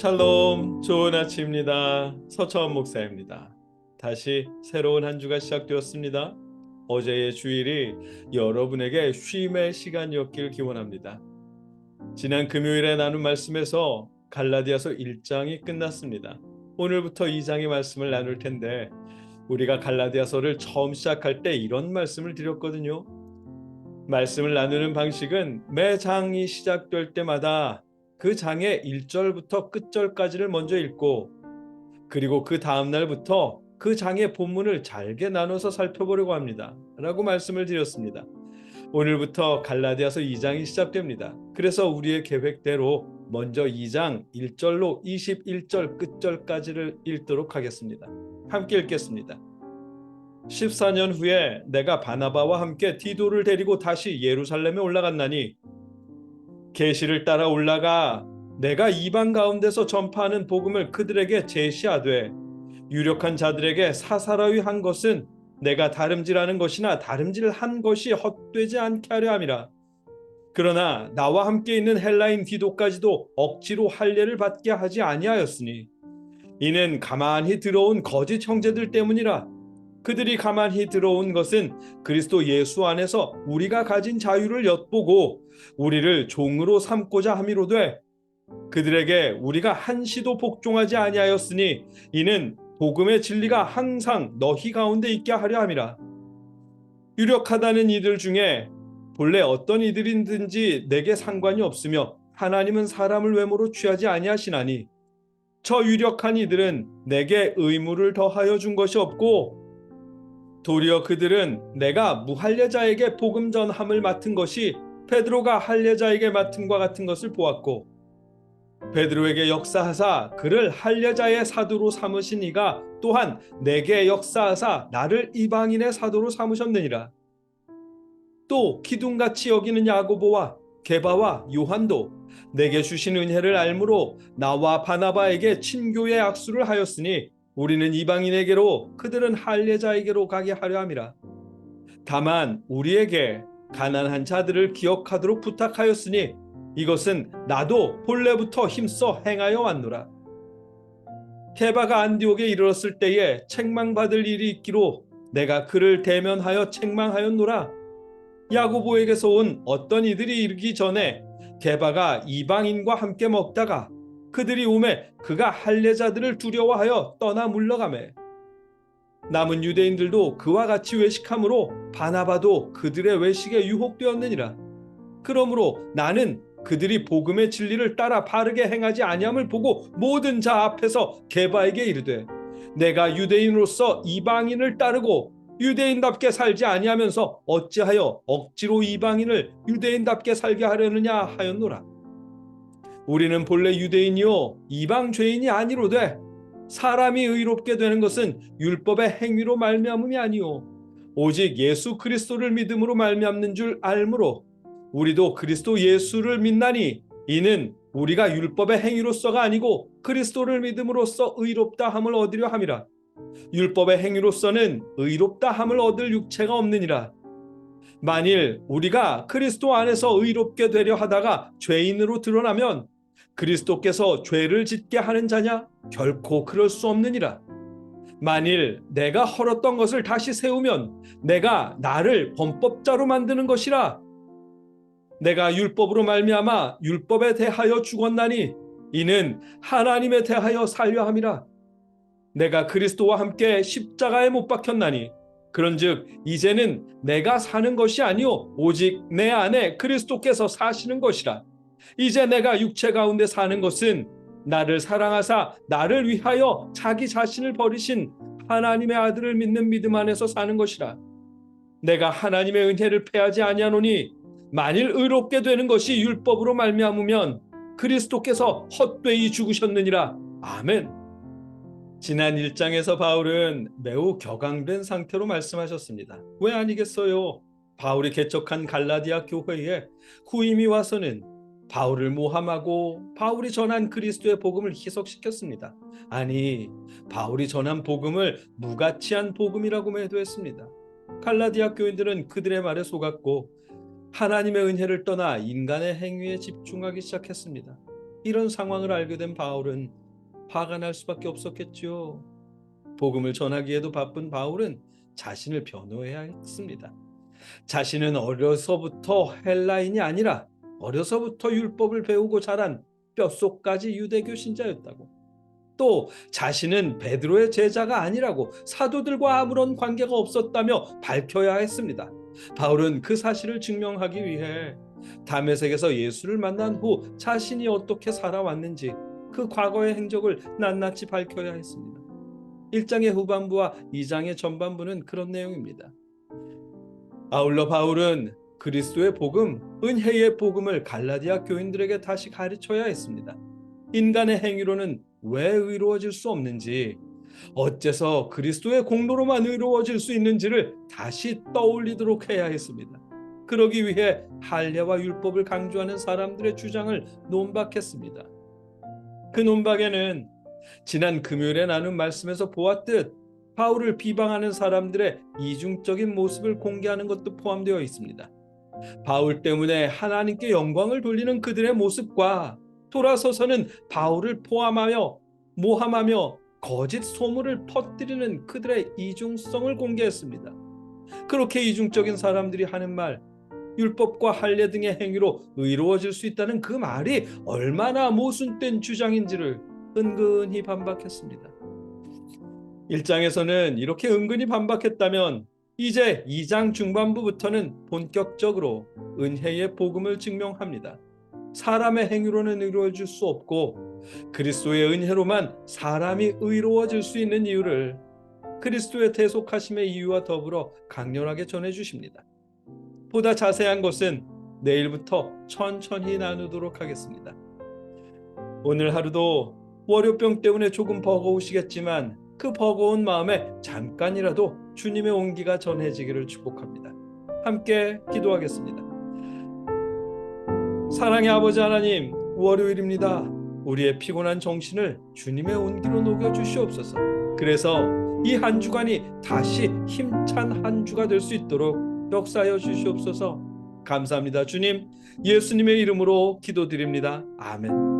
샬롬, 좋은 아침입니다. 서처원 목사입니다. 다시 새로운 한 주가 시작되었습니다. 어제의 주일이 여러분에게 쉼의 시간이었길 기원합니다. 지난 금요일에 나눈 말씀에서 갈라디아서 1장이 끝났습니다. 오늘부터 2장의 말씀을 나눌 텐데 우리가 갈라디아서를 처음 시작할 때 이런 말씀을 드렸거든요. 말씀을 나누는 방식은 매 장이 시작될 때마다 그 장의 1절부터 끝절까지를 먼저 읽고 그리고 그 다음 날부터 그 장의 본문을 잘게 나눠서 살펴보려고 합니다. 라고 말씀을 드렸습니다. 오늘부터 갈라디아서 2장이 시작됩니다. 그래서 우리의 계획대로 먼저 2장 1절로 21절 끝절까지를 읽도록 하겠습니다. 함께 읽겠습니다. 14년 후에 내가 바나바와 함께 디도를 데리고 다시 예루살렘에 올라갔나니 계시를 따라 올라가 내가 이방 가운데서 전파하는 복음을 그들에게 제시하되 유력한 자들에게 사사로이 한 것은 내가 다름질하는 것이나 다름질한 것이 헛되지 않게 하려 함이라. 그러나 나와 함께 있는 헬라인 디도까지도 억지로 할례를 받게 하지 아니하였으니 이는 가만히 들어온 거짓 형제들 때문이라. 그들이 가만히 들어온 것은 그리스도 예수 안에서 우리가 가진 자유를 엿보고 우리를 종으로 삼고자 함이로되 그들에게 우리가 한시도 복종하지 아니하였으니 이는 복음의 진리가 항상 너희 가운데 있게 하려 함이라. 유력하다는 이들 중에 본래 어떤 이들이든지 내게 상관이 없으며 하나님은 사람을 외모로 취하지 아니하시나니 저 유력한 이들은 내게 의무를 더하여 준 것이 없고 도리어 그들은 내가 무할례자에게 복음 전함을 맡은 것이 베드로가 할례자에게 맡음과 같은 것을 보았고 베드로에게 역사하사 그를 할례자의 사도로 삼으신 이가 또한 내게 역사하사 나를 이방인의 사도로 삼으셨느니라. 또 기둥같이 여기는 야고보와 게바와 요한도 내게 주신 은혜를 알므로 나와 바나바에게 친교의 악수를 하였으니 우리는 이방인에게로 그들은 할례자에게로 가게 하려 함이라. 다만 우리에게 가난한 자들을 기억하도록 부탁하였으니 이것은 나도 본래부터 힘써 행하여 왔노라. 게바가 안디옥에 이르렀을 때에 책망받을 일이 있기로 내가 그를 대면하여 책망하였노라. 야고보에게서 온 어떤 이들이 이르기 전에 게바가 이방인과 함께 먹다가 그들이 오매 그가 할례자들을 두려워하여 떠나 물러가매 남은 유대인들도 그와 같이 외식함으로 바나바도 그들의 외식에 유혹되었느니라. 그러므로 나는 그들이 복음의 진리를 따라 바르게 행하지 아니함을 보고 모든 자 앞에서 게바에게 이르되 내가 유대인으로서 이방인을 따르고 유대인답게 살지 아니하면서 어찌하여 억지로 이방인을 유대인답게 살게 하려느냐 하였노라. 우리는 본래 유대인이요 이방 죄인이 아니로되 사람이 의롭게 되는 것은 율법의 행위로 말미암음이 아니요 오직 예수 그리스도를 믿음으로 말미암는 줄 알므로 우리도 그리스도 예수를 믿나니 이는 우리가 율법의 행위로서가 아니고 그리스도를 믿음으로써 의롭다 함을 얻으려 함이라. 율법의 행위로서는 의롭다 함을 얻을 육체가 없느니라. 만일 우리가 그리스도 안에서 의롭게 되려 하다가 죄인으로 드러나면 그리스도께서 죄를 짓게 하는 자냐? 결코 그럴 수 없느니라. 만일 내가 헐었던 것을 다시 세우면 내가 나를 범법자로 만드는 것이라. 내가 율법으로 말미암아 율법에 대하여 죽었나니 이는 하나님에 대하여 살려 함이라. 내가 그리스도와 함께 십자가에 못 박혔나니 그런즉 이제는 내가 사는 것이 아니요 오직 내 안에 그리스도께서 사시는 것이라. 이제 내가 육체 가운데 사는 것은 나를 사랑하사 나를 위하여 자기 자신을 버리신 하나님의 아들을 믿는 믿음 안에서 사는 것이라. 내가 하나님의 은혜를 패하지 아니하노니 만일 의롭게 되는 것이 율법으로 말미암으면 그리스도께서 헛되이 죽으셨느니라. 아멘. 지난 1장에서 바울은 매우 격앙된 상태로 말씀하셨습니다. 왜 아니겠어요? 바울이 개척한 갈라디아 교회에 후임이 와서는 바울을 모함하고 바울이 전한 그리스도의 복음을 희석시켰습니다. 아니, 바울이 전한 복음을 무가치한 복음이라고 매도했습니다. 갈라디아 교인들은 그들의 말에 속았고 하나님의 은혜를 떠나 인간의 행위에 집중하기 시작했습니다. 이런 상황을 알게 된 바울은 화가 날 수밖에 없었겠죠. 복음을 전하기에도 바쁜 바울은 자신을 변호해야 했습니다. 자신은 어려서부터 헬라인이 아니라 어려서부터 율법을 배우고 자란 뼛속까지 유대교 신자였다고, 또 자신은 베드로의 제자가 아니라고, 사도들과 아무런 관계가 없었다며 밝혀야 했습니다. 바울은 그 사실을 증명하기 위해 다메섹에서 예수를 만난 후 자신이 어떻게 살아왔는지 그 과거의 행적을 낱낱이 밝혀야 했습니다. 1장의 후반부와 2장의 전반부는 그런 내용입니다. 아울러 바울은 그리스도의 복음, 은혜의 복음을 갈라디아 교인들에게 다시 가르쳐야 했습니다. 인간의 행위로는 왜 의로워질 수 없는지, 어째서 그리스도의 공로로만 의로워질 수 있는지를 다시 떠올리도록 해야 했습니다. 그러기 위해 할례와 율법을 강조하는 사람들의 주장을 논박했습니다. 그 논박에는 지난 금요일에 나눈 말씀에서 보았듯 바울을 비방하는 사람들의 이중적인 모습을 공개하는 것도 포함되어 있습니다. 바울 때문에 하나님께 영광을 돌리는 그들의 모습과, 돌아서서는 바울을 모함하며 거짓 소문을 퍼뜨리는 그들의 이중성을 공개했습니다. 그렇게 이중적인 사람들이 하는 말, 율법과 할례 등의 행위로 의로워질 수 있다는 그 말이 얼마나 모순된 주장인지를 은근히 반박했습니다. 1장에서는 이렇게 은근히 반박했다면 이제 2장 중반부부터는 본격적으로 은혜의 복음을 증명합니다. 사람의 행위로는 의로워질 수 없고 그리스도의 은혜로만 사람이 의로워질 수 있는 이유를 그리스도의 대속하심의 이유와 더불어 강렬하게 전해주십니다. 보다 자세한 것은 내일부터 천천히 나누도록 하겠습니다. 오늘 하루도 월요병 때문에 조금 버거우시겠지만 그 버거운 마음에 잠깐이라도 주님의 온기가 전해지기를 축복합니다. 함께 기도하겠습니다. 사랑의 아버지 하나님, 월요일입니다. 우리의 피곤한 정신을 주님의 온기로 녹여주시옵소서. 그래서 이 한 주간이 다시 힘찬 한 주가 될 수 있도록 역사하여 주시옵소서. 감사합니다. 주님, 예수님의 이름으로 기도드립니다. 아멘.